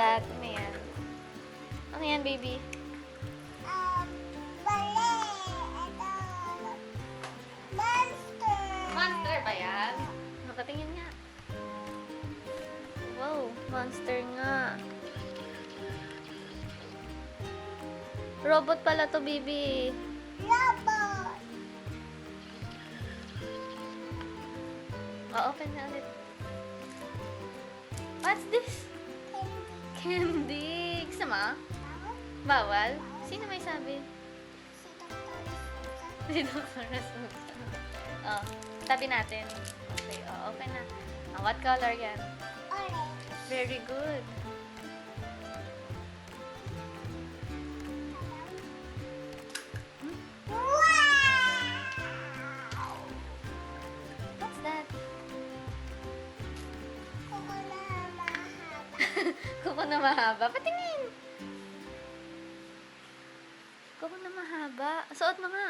that? Ano yan? Ano yan, baby? Bale. Ito. Monster. Monster ba yan? Nakatingin nga. Wow, monster nga. Robot pala to, baby. Robot. Open na ulit. What's this? Candy. Gusto mo? Bawal? Sino may sabi? Si Dr. Rasusa. Oh, tabi natin. Okay, open na. What color yan? Orange. Very good. Wow! What's that? Kuko na mahaba. Kuko na mahaba. Patingin! Kuko na mahaba. Suot mo nga.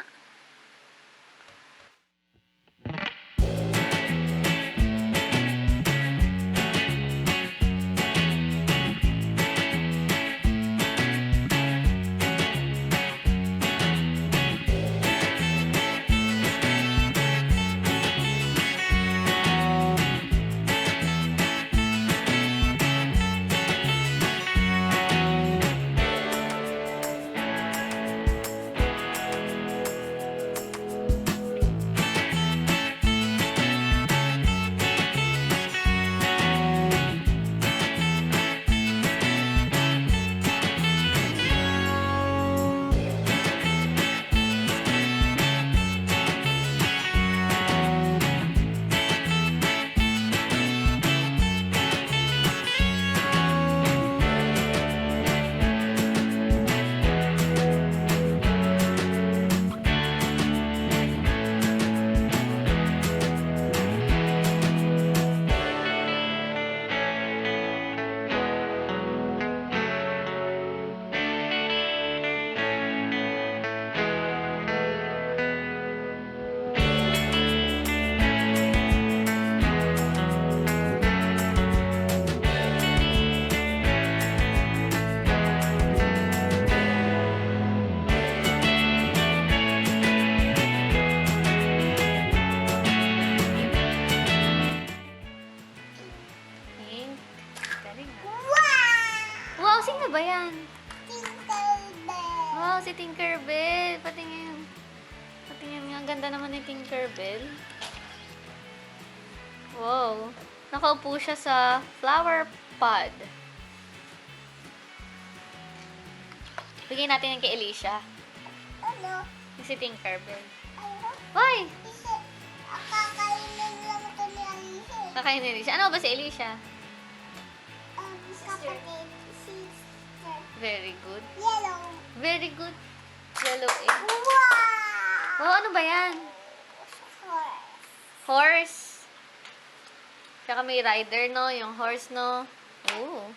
Wow, sino ba yan? Tinkerbell. Wow, si Tinkerbell. Patingin. Patingin nga. Ganda naman ni Tinkerbell. Wow. Nakaupo siya sa flower pot. Bigyan natin yan kay Alicia. Ano? Yung si Tinkerbell. Ano? Why? Kasi kakainin lang ito ni Alicia. Kakain ni Alicia. Ano ba si Alicia? Kapatid. Sister. Very good. Yellow. Very good. Yellow egg. Wow! Oh, ano ba yan? Horse. Horse. Tsaka may rider, no? Yung horse, no? Oh.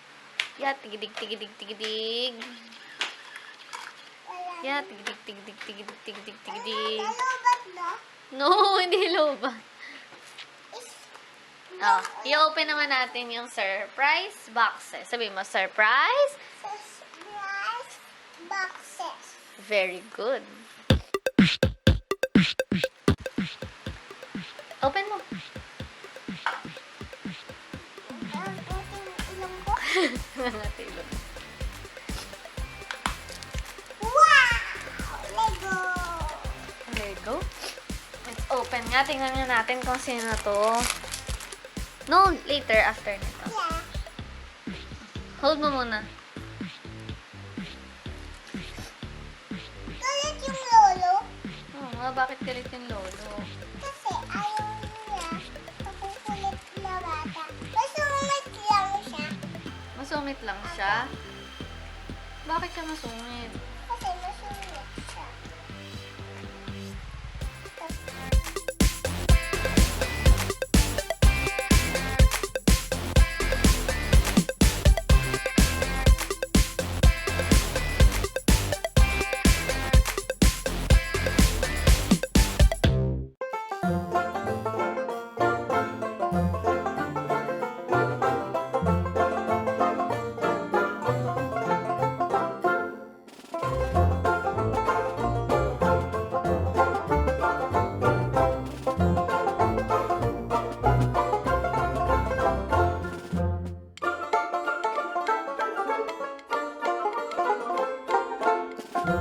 Yeah, tigidig, tigidig, tigidig. Wala. Yeah, tigidig, tigidig, tigidig, tigidig, tigidig. Nalobat na? No, hindi lobat. Oh, i-open naman natin yung surprise boxes. Sabi mo, surprise? Surprise boxes. Very good. Open mo. Ang puting ilong ko. Natulog. Wow! Lego! Lego. Let's open nga. Tingnan nga natin kung sino to. No, later, after nito. Yeah. Hold mo muna. Galit yung lolo. Oo nga, bakit galit yung lolo? Kasi ayaw niya makukulit na bata. Masungit lang siya. Masungit lang siya? Bakit siya masungit? Kasi masungit siya. Tapon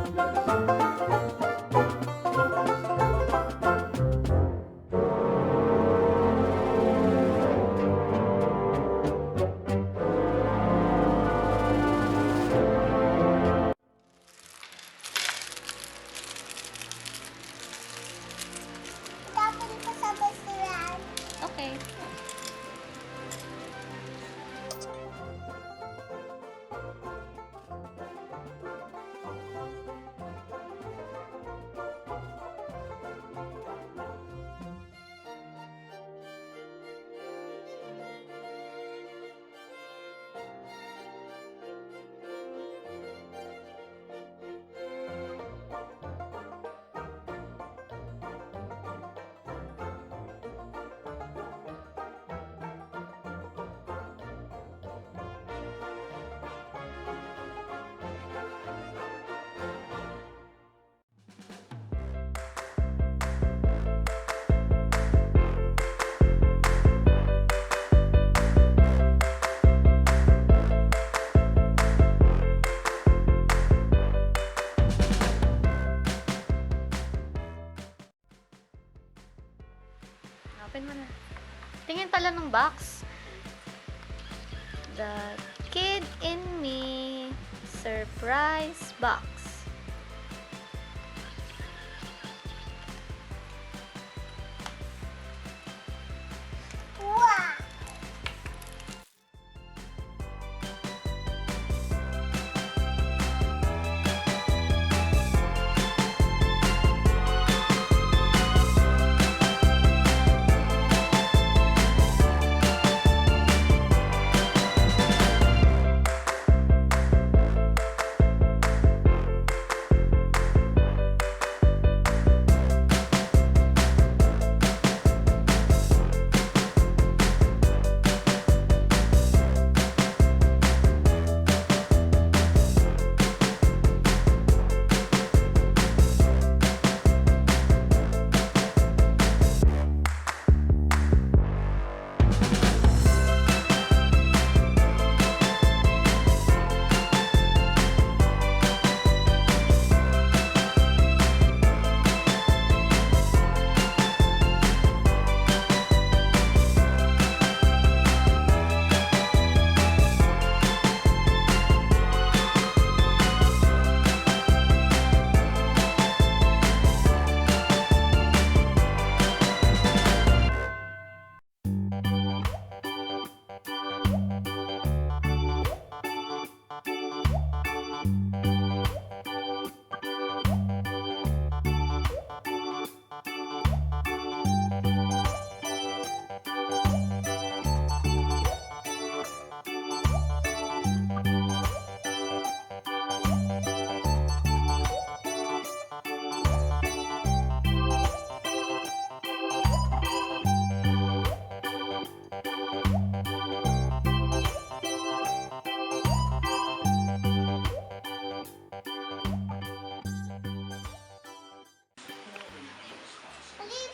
ko sa basiran. Okay. Open mo na. Tingin pala ng box. The Kid in Me Surprise Box. Wow!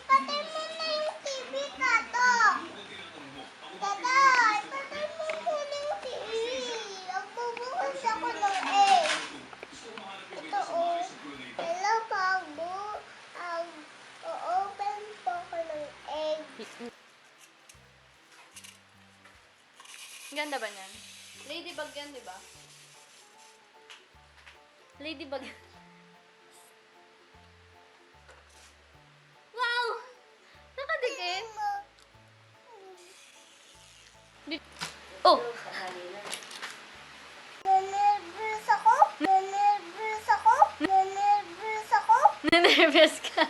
Patay mo na yung TV, Tato. Tata, patay mo muna yung TV. Magbubukas ako ng egg. Ito, oh. Hello, bago. O-open po ako ng egg. Ganda ba niyan? Ladybug yan, di ba? Ladybug. Wow! Nakadikit. Oh! Nanervous ako? Nanervous ako? Nanervous ako? Nervous ka.